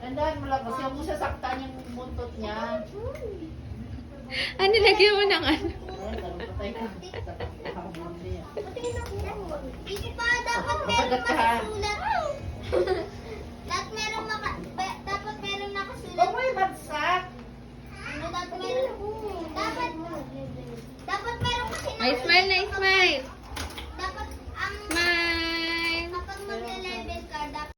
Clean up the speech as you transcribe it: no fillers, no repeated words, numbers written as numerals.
Tandaan mo lang kasi huwag mo sasaktan yung buntot niya. Ano, lagyan mo ng ano? Ay, patay ka. Habang niya. Hindi pa dapat meron nakasulat. Dapat meron dapat meron nakasulat. Huwag mo ibagsak. Ano dapat meron? Dapat meron kasi Ay, smile na, smile!